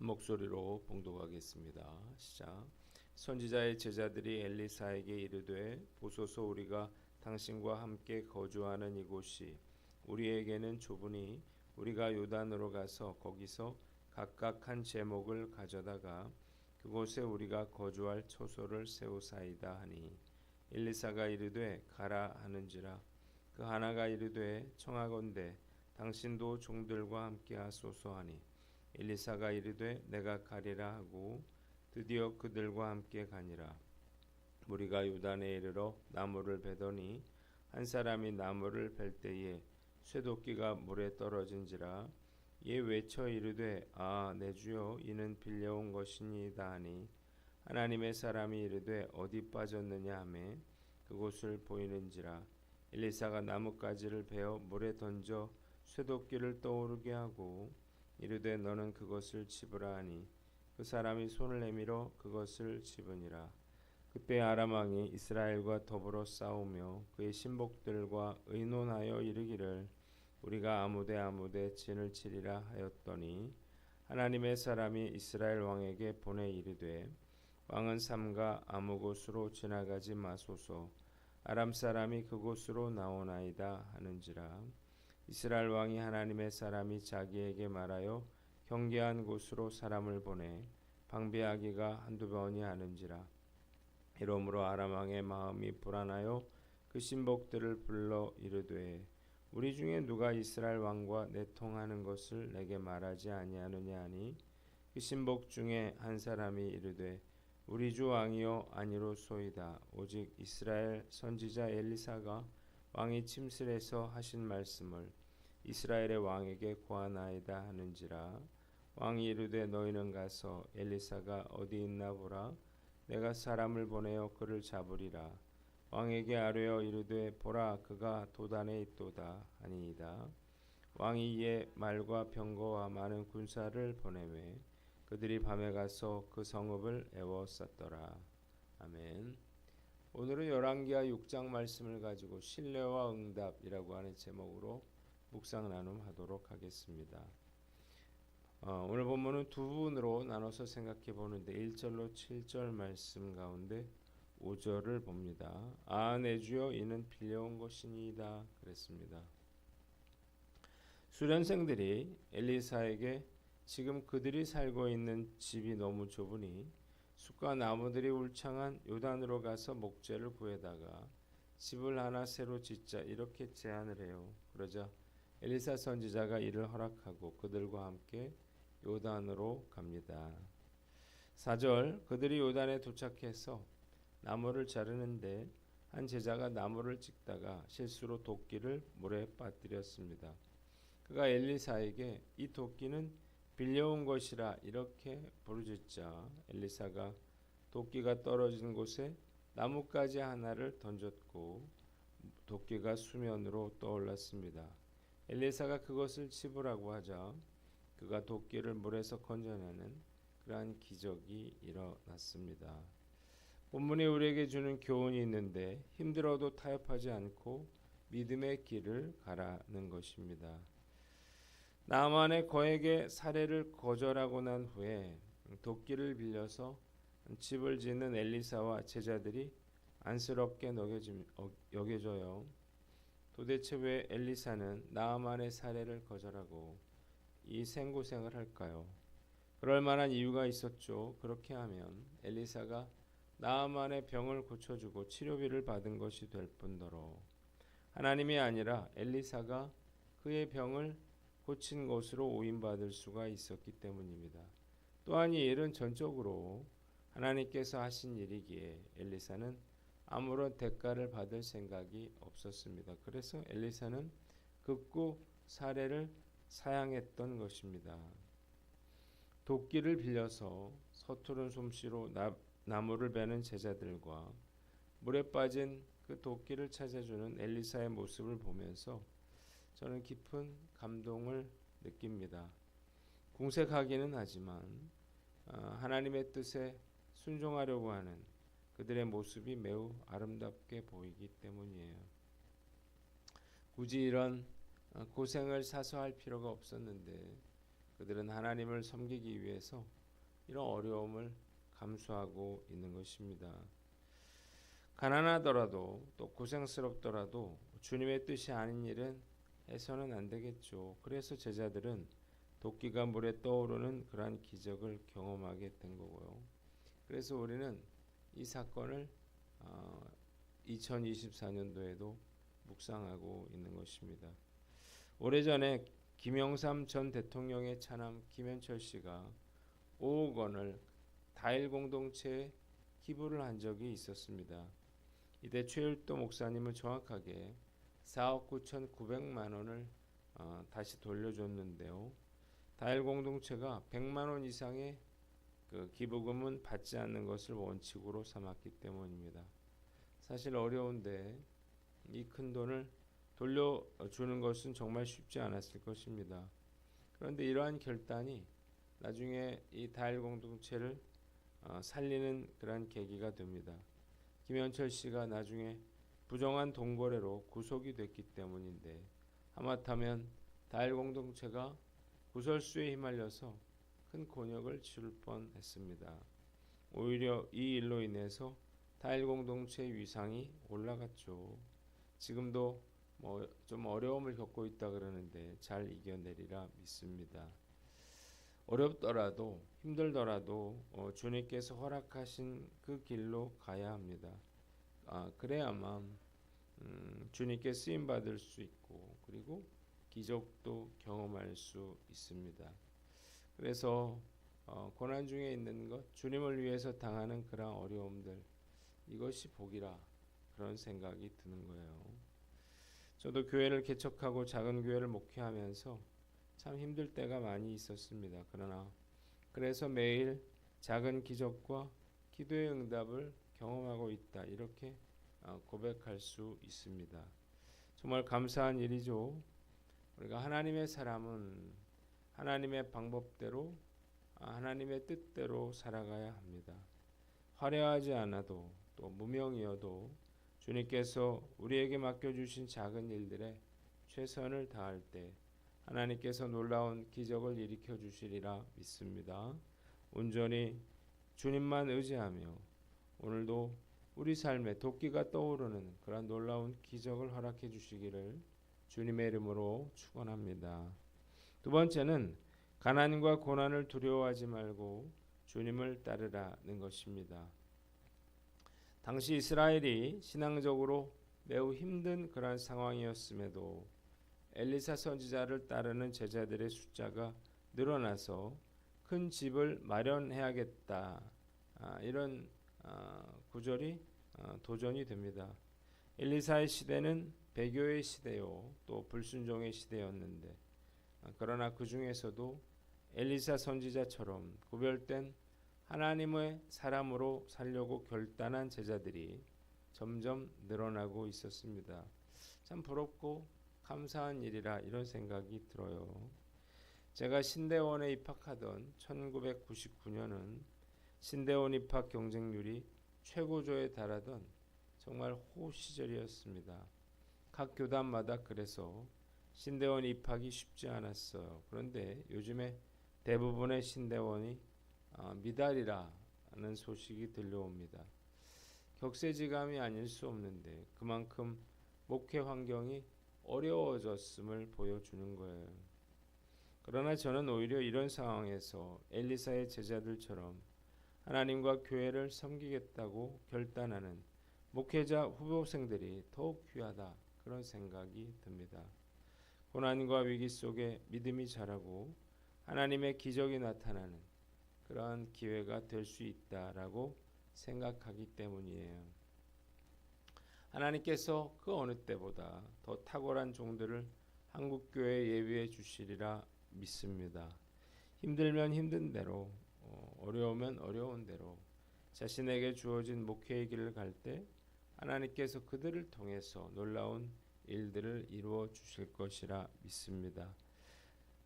목소리로 봉독하겠습니다. 시작. 선지자의 제자들이 엘리사에게 이르되 보소서 우리가 당신과 함께 거주하는 이곳이 우리에게는 좁으니 우리가 요단으로 가서 거기서 각각 한 제목을 가져다가 그곳에 우리가 거주할 초소를 세우사이다 하니 엘리사가 이르되 가라 하는지라. 그 하나가 이르되 청하건대 당신도 종들과 함께 하소서 하니 엘리사가 이르되 내가 가리라 하고 드디어 그들과 함께 가니라. 무리가 요단에 이르러 나무를 베더니 한 사람이 나무를 벨 때에 쇠도끼가 물에 떨어진지라. 이에 외쳐 이르되 내 주여 이는 빌려온 것이니이다 하니 하나님의 사람이 이르되 어디 빠졌느냐 하매 그곳을 보이는지라. 엘리사가 나뭇가지를 베어 물에 던져 쇠도끼를 떠오르게 하고 이르되 너는 그것을 집으라 하니 그 사람이 손을 내밀어 그것을 집으니라. 그때 아람 왕이 이스라엘과 더불어 싸우며 그의 신복들과 의논하여 이르기를 우리가 아무데 진을 치리라 하였더니 하나님의 사람이 이스라엘 왕에게 보내 이르되 왕은 삼가 아무 곳으로 지나가지 마소서 아람 사람이 그곳으로 나오나이다 하는지라. 이스라엘 왕이 하나님의 사람이 자기에게 말하여 경계한 곳으로 사람을 보내 방비하기가 한두 번이 아는지라. 이러므로 아람 왕의 마음이 불안하여 그 신복들을 불러 이르되 우리 중에 누가 이스라엘 왕과 내통하는 것을 내게 말하지 아니하느냐 하니 그 신복 중에 한 사람이 이르되 우리 주 왕이여 아니로소이다. 오직 이스라엘 선지자 엘리사가 왕이 침실에서 하신 말씀을 이스라엘의 왕에게 고하나이다 하는지라. 왕이 이르되 너희는 가서 엘리사가 어디 있나 보라. 내가 사람을 보내어 그를 잡으리라. 왕에게 아뢰어 이르되 보라 그가 도단에 있도다 하니이다. 왕이 이에 말과 병거와 많은 군사를 보내매 그들이 밤에 가서 그 성읍을 에워쌌더라. 아멘. 오늘은 열왕기하 6장 말씀을 가지고 신뢰와 응답이라고 하는 제목으로 묵상 나눔하도록 하겠습니다. 오늘 본문은 두 부분으로 나눠서 생각해 보는데 1절로 7절 말씀 가운데 5절을 봅니다. 내 주여 이는 빌려온 것이니이다 그랬습니다. 수련생들이 엘리사에게 지금 그들이 살고 있는 집이 너무 좁으니 숲과 나무들이 울창한 요단으로 가서 목재를 구해다가 집을 하나 새로 짓자 이렇게 제안을 해요. 그러자 엘리사 선지자가 이를 허락하고 그들과 함께 요단으로 갑니다. 4절 그들이 요단에 도착해서 나무를 자르는데 한 제자가 나무를 찍다가 실수로 도끼를 물에 빠뜨렸습니다. 그가 엘리사에게 이 도끼는 빌려온 것이라 이렇게 부르짖자 엘리사가 도끼가 떨어진 곳에 나뭇가지 하나를 던졌고 도끼가 수면으로 떠올랐습니다. 엘리사가 그것을 집으라고 하자 그가 도끼를 물에서 건져내는 그러한 기적이 일어났습니다. 본문이 우리에게 주는 교훈이 있는데 힘들어도 타협하지 않고 믿음의 길을 가라는 것입니다. 나만의 거액의 사례를 거절하고 난 후에 도끼를 빌려서 집을 짓는 엘리사와 제자들이 안쓰럽게 여겨져요. 도대체 왜 엘리사는 나만의 사례를 거절하고 이 생고생을 할까요? 그럴 만한 이유가 있었죠. 그렇게 하면 엘리사가 나만의 병을 고쳐주고 치료비를 받은 것이 될 뿐더러 하나님이 아니라 엘리사가 그의 병을 고친 것으로 오인받을 수가 있었기 때문입니다. 또한 이 일은 전적으로 하나님께서 하신 일이기에 엘리사는 아무런 대가를 받을 생각이 없었습니다. 그래서 엘리사는 극구 사례를 사양했던 것입니다. 도끼를 빌려서 서투른 솜씨로 나무를 베는 제자들과 물에 빠진 그 도끼를 찾아주는 엘리사의 모습을 보면서 저는 깊은 감동을 느낍니다. 궁색하기는 하지만 하나님의 뜻에 순종하려고 하는 그들의 모습이 매우 아름답게 보이기 때문이에요. 굳이 이런 고생을 사서 할 필요가 없었는데 그들은 하나님을 섬기기 위해서 이런 어려움을 감수하고 있는 것입니다. 가난하더라도 또 고생스럽더라도 주님의 뜻이 아닌 일은 해서는 안 되겠죠. 그래서 제자들은 도끼가 물에 떠오르는 그러한 기적을 경험하게 된 거고요. 그래서 우리는 이 사건을 2024년도에도 묵상하고 있는 것입니다. 오래전에 김영삼 전 대통령의 차남 김현철 씨가 5억 원을 다일 공동체에 기부를 한 적이 있었습니다. 이때 최율도 목사님은 정확하게 4억 9,900만 원을 다시 돌려줬는데요. 다일 공동체가 100만 원 이상의 그 기부금은 받지 않는 것을 원칙으로 삼았기 때문입니다. 사실 어려운데 이 큰 돈을 돌려주는 것은 정말 쉽지 않았을 것입니다. 그런데 이러한 결단이 나중에 이 다일 공동체를 살리는 그런 계기가 됩니다. 김현철 씨가 나중에 부정한 돈 거래로 구속이 됐기 때문인데 하마터면 다일 공동체가 구설수에 휘말려서 큰 곤욕을 치를 뻔했습니다. 오히려 이 일로 인해서 다일 공동체 위상이 올라갔죠. 지금도 좀 어려움을 겪고 있다 그러는데 잘 이겨내리라 믿습니다. 어렵더라도 힘들더라도 주님께서 허락하신 그 길로 가야 합니다. 그래야만 주님께 쓰임 받을 수 있고 그리고 기적도 경험할 수 있습니다. 그래서 고난 중에 있는 것, 주님을 위해서 당하는 그런 어려움들, 이것이 복이라 그런 생각이 드는 거예요. 저도 교회를 개척하고 작은 교회를 목회하면서 참 힘들 때가 많이 있었습니다. 그래서 매일 작은 기적과 기도의 응답을 경험하고 있다. 이렇게 고백할 수 있습니다. 정말 감사한 일이죠. 우리가 하나님의 사람은 하나님의 방법대로 하나님의 뜻대로 살아가야 합니다. 화려하지 않아도 또 무명이어도 주님께서 우리에게 맡겨주신 작은 일들에 최선을 다할 때 하나님께서 놀라운 기적을 일으켜 주시리라 믿습니다. 온전히 주님만 의지하며 오늘도 우리 삶에 도끼가 떠오르는 그런 놀라운 기적을 허락해 주시기를 주님의 이름으로 축원합니다. 두 번째는 가난과 고난을 두려워하지 말고 주님을 따르라는 것입니다. 당시 이스라엘이 신앙적으로 매우 힘든 그러한 상황이었음에도 엘리사 선지자를 따르는 제자들의 숫자가 늘어나서 큰 집을 마련해야겠다. 이런 구절이 도전이 됩니다. 엘리사의 시대는 배교의 시대요, 또 불순종의 시대였는데 그러나 그 중에서도 엘리사 선지자처럼 구별된 하나님의 사람으로 살려고 결단한 제자들이 점점 늘어나고 있었습니다. 참 부럽고 감사한 일이라 이런 생각이 들어요. 제가 신대원에 입학하던 1999년은 신대원 입학 경쟁률이 최고조에 달하던 정말 호우 시절이었습니다. 각 교단마다 그래서 신대원 입학이 쉽지 않았어요. 그런데 요즘에 대부분의 신대원이 미달이라는 소식이 들려옵니다. 격세지감이 아닐 수 없는데 그만큼 목회 환경이 어려워졌음을 보여주는 거예요. 그러나 저는 오히려 이런 상황에서 엘리사의 제자들처럼 하나님과 교회를 섬기겠다고 결단하는 목회자 후보생들이 더욱 귀하다 그런 생각이 듭니다. 고난과 위기 속에 믿음이 자라고 하나님의 기적이 나타나는 그러한 기회가 될 수 있다라고 생각하기 때문이에요. 하나님께서 그 어느 때보다 더 탁월한 종들을 한국교회에 예비해 주시리라 믿습니다. 힘들면 힘든 대로 어려우면 어려운 대로 자신에게 주어진 목회의 길을 갈 때 하나님께서 그들을 통해서 놀라운 일들을 이루어 주실 것이라 믿습니다.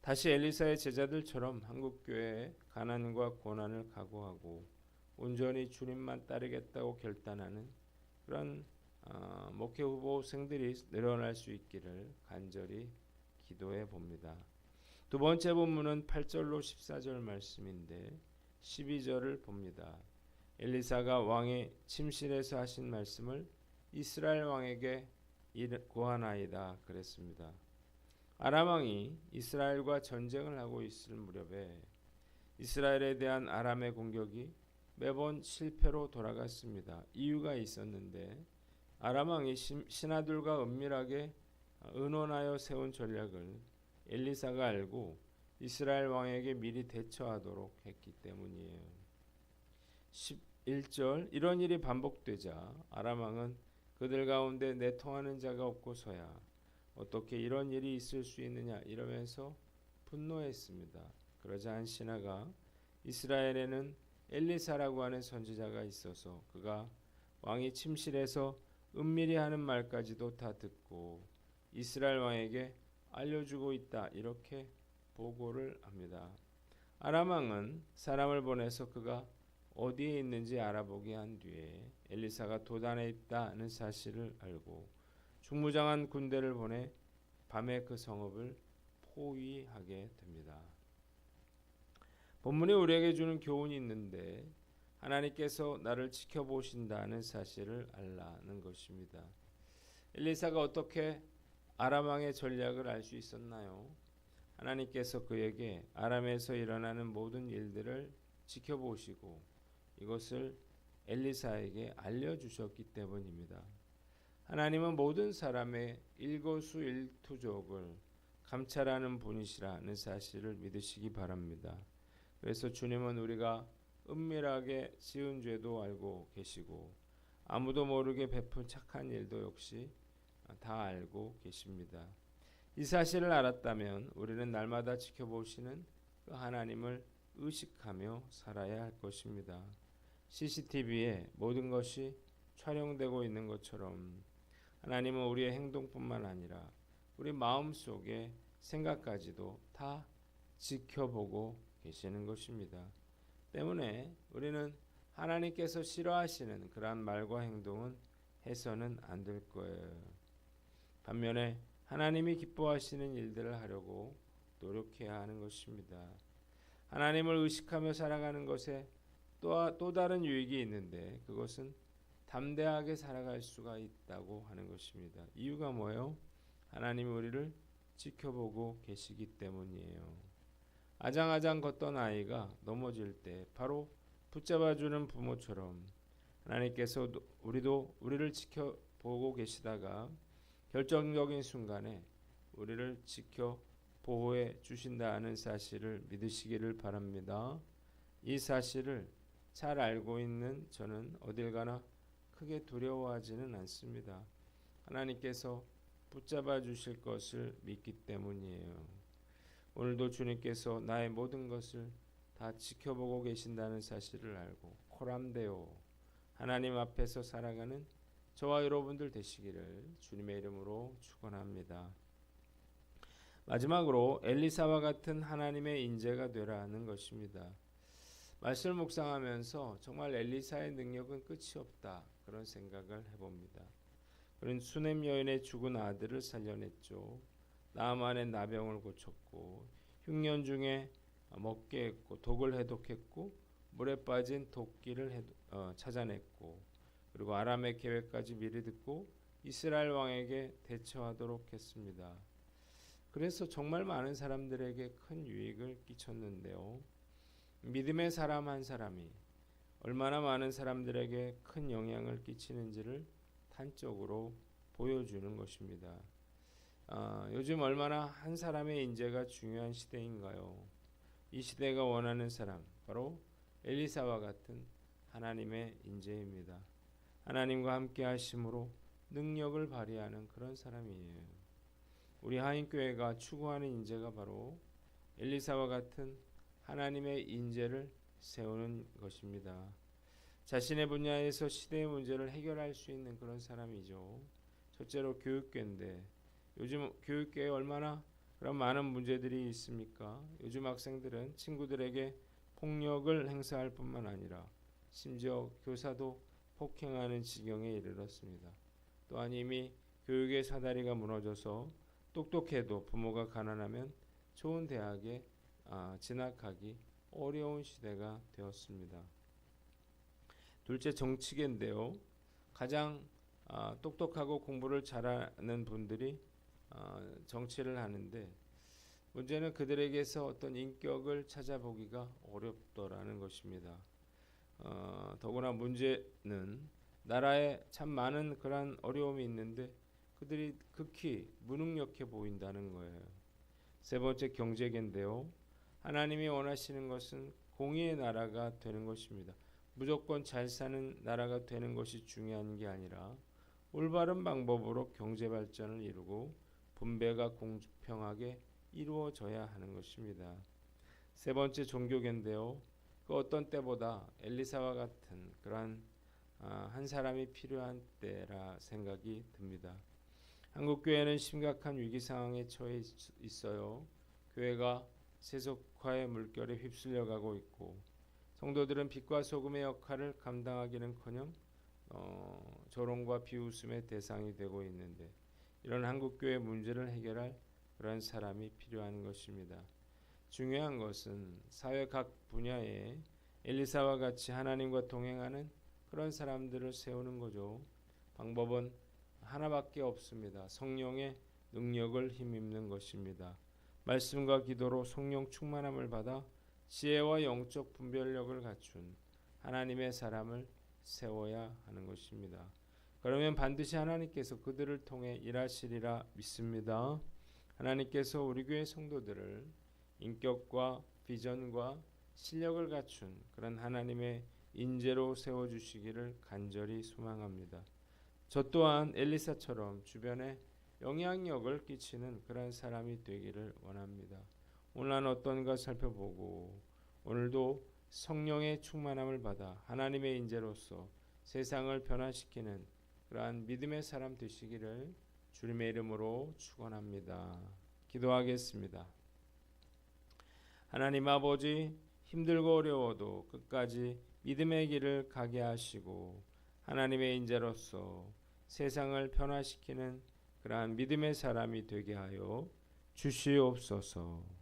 다시 엘리사의 제자들처럼 한국교회의 가난과 고난을 각오하고 온전히 주님만 따르겠다고 결단하는 그런 목회 후보생들이 늘어날 수 있기를 간절히 기도해 봅니다. 두 번째 본문은 8절로 14절 말씀인데 12절을 봅니다. 엘리사가 왕의 침실에서 하신 말씀을 이스라엘 왕에게 고하나이다 그랬습니다. 아람 왕이 이스라엘과 전쟁을 하고 있을 무렵에 이스라엘에 대한 아람의 공격이 매번 실패로 돌아갔습니다. 이유가 있었는데 아람 왕이 신하들과 은밀하게 의논하여 세운 전략을 엘리사가 알고 이스라엘 왕에게 미리 대처하도록 했기 때문이에요. 11절 이런 일이 반복되자 아람 왕은 그들 가운데 내통하는 자가 없고서야 어떻게 이런 일이 있을 수 있느냐 이러면서 분노했습니다. 그러자 한 신하가 이스라엘에는 엘리사라고 하는 선지자가 있어서 그가 왕이 침실에서 은밀히 하는 말까지도 다 듣고 이스라엘 왕에게 알려주고 있다 이렇게 보고를 합니다. 아람 왕은 사람을 보내서 그가 어디에 있는지 알아보게 한 뒤에 엘리사가 도단에 있다는 사실을 알고 중무장한 군대를 보내 밤에 그 성읍을 포위하게 됩니다. 본문이 우리에게 주는 교훈이 있는데 하나님께서 나를 지켜보신다는 사실을 알라는 것입니다. 엘리사가 어떻게 아람 왕의 전략을 알 수 있었나요? 하나님께서 그에게 아람에서 일어나는 모든 일들을 지켜보시고 이것을 엘리사에게 알려주셨기 때문입니다. 하나님은 모든 사람의 일거수일투족을 감찰하는 분이시라는 사실을 믿으시기 바랍니다. 그래서 주님은 우리가 은밀하게 지은 죄도 알고 계시고 아무도 모르게 베푼 착한 일도 역시 다 알고 계십니다. 이 사실을 알았다면 우리는 날마다 지켜보시는 그 하나님을 의식하며 살아야 할 것입니다. CCTV에 모든 것이 촬영되고 있는 것처럼 하나님은 우리의 행동뿐만 아니라 우리 마음속의 생각까지도 다 지켜보고 계시는 것입니다. 때문에 우리는 하나님께서 싫어하시는 그러한 말과 행동은 해서는 안 될 거예요. 반면에 하나님이 기뻐하시는 일들을 하려고 노력해야 하는 것입니다. 하나님을 의식하며 살아가는 것에 또 다른 유익이 있는데 그것은 담대하게 살아갈 수가 있다고 하는 것입니다. 이유가 뭐예요? 하나님이 우리를 지켜보고 계시기 때문이에요. 아장아장 걷던 아이가 넘어질 때 바로 붙잡아주는 부모처럼 하나님께서 우리를 지켜보고 계시다가 결정적인 순간에 우리를 지켜 보호해 주신다는 사실을 믿으시기를 바랍니다. 이 사실을 잘 알고 있는 저는 어딜 가나 크게 두려워하지는 않습니다. 하나님께서 붙잡아 주실 것을 믿기 때문이에요. 오늘도 주님께서 나의 모든 것을 다 지켜보고 계신다는 사실을 알고 코람데오 하나님 앞에서 살아가는 저와 여러분들 되시기를 주님의 이름으로 축원합니다. 마지막으로 엘리사와 같은 하나님의 인재가 되라는 것입니다. 말씀을 묵상하면서 정말 엘리사의 능력은 끝이 없다 그런 생각을 해봅니다. 그는 수넴 여인의 죽은 아들을 살려냈죠. 나아만의 나병을 고쳤고 흉년 중에 먹게 했고 독을 해독했고 물에 빠진 도끼를 찾아냈고 그리고 아람의 계획까지 미리 듣고 이스라엘 왕에게 대처하도록 했습니다. 그래서 정말 많은 사람들에게 큰 유익을 끼쳤는데요. 믿음의 사람 한 사람이 얼마나 많은 사람들에게 큰 영향을 끼치는지를 단적으로 보여주는 것입니다. 요즘 얼마나 한 사람의 인재가 중요한 시대인가요? 이 시대가 원하는 사람 바로 엘리사와 같은 하나님의 인재입니다. 하나님과 함께 하심으로 능력을 발휘하는 그런 사람이에요. 우리 하인교회가 추구하는 인재가 바로 엘리사와 같은 하나님의 인재를 세우는 것입니다. 자신의 분야에서 시대의 문제를 해결할 수 있는 그런 사람이죠. 첫째로 교육계인데 요즘 교육계에 얼마나 그런 많은 문제들이 있습니까? 요즘 학생들은 친구들에게 폭력을 행사할 뿐만 아니라 심지어 교사도 폭행하는 지경에 이르렀습니다. 또한 이미 교육의 사다리가 무너져서 똑똑해도 부모가 가난하면 좋은 대학에 진학하기 어려운 시대가 되었습니다. 둘째, 정치계인데요. 가장 똑똑하고 공부를 잘하는 분들이 정치를 하는데 문제는 그들에게서 어떤 인격을 찾아보기가 어렵더라는 것입니다. 더구나 문제는 나라에 참 많은 그런 어려움이 있는데 그들이 극히 무능력해 보인다는 거예요. 세 번째, 경제계인데요. 하나님이 원하시는 것은 공의의 나라가 되는 것입니다. 무조건 잘 사는 나라가 되는 것이 중요한 게 아니라 올바른 방법으로 경제 발전을 이루고 분배가 공평하게 이루어져야 하는 것입니다. 세 번째, 종교계인데요. 그 어떤 때보다 엘리사와 같은 그러한 한 사람이 필요한 때라 생각이 듭니다. 한국 교회는 심각한 위기 상황에 처해 있어요. 교회가 세속화의 물결에 휩쓸려 가고 있고 성도들은 빛과 소금의 역할을 감당하기는커녕 조롱과 비웃음의 대상이 되고 있는데 이런 한국 교회 문제를 해결할 그런 사람이 필요한 것입니다. 중요한 것은 사회 각 분야에 엘리사와 같이 하나님과 동행하는 그런 사람들을 세우는 거죠. 방법은 하나밖에 없습니다. 성령의 능력을 힘입는 것입니다. 말씀과 기도로 성령 충만함을 받아 지혜와 영적 분별력을 갖춘 하나님의 사람을 세워야 하는 것입니다. 그러면 반드시 하나님께서 그들을 통해 일하시리라 믿습니다. 하나님께서 우리 교회 성도들을 인격과 비전과 실력을 갖춘 그런 하나님의 인재로 세워주시기를 간절히 소망합니다. 저 또한 엘리사처럼 주변에 영향력을 끼치는 그런 사람이 되기를 원합니다. 오늘 난 어떤가 살펴보고 오늘도 성령의 충만함을 받아 하나님의 인재로서 세상을 변화시키는 그러한 믿음의 사람 되시기를 주님의 이름으로 축원합니다. 기도하겠습니다. 하나님 아버지, 힘들고 어려워도 끝까지 믿음의 길을 가게 하시고 하나님의 인재로서 세상을 변화시키는 그러한 믿음의 사람이 되게 하여 주시옵소서.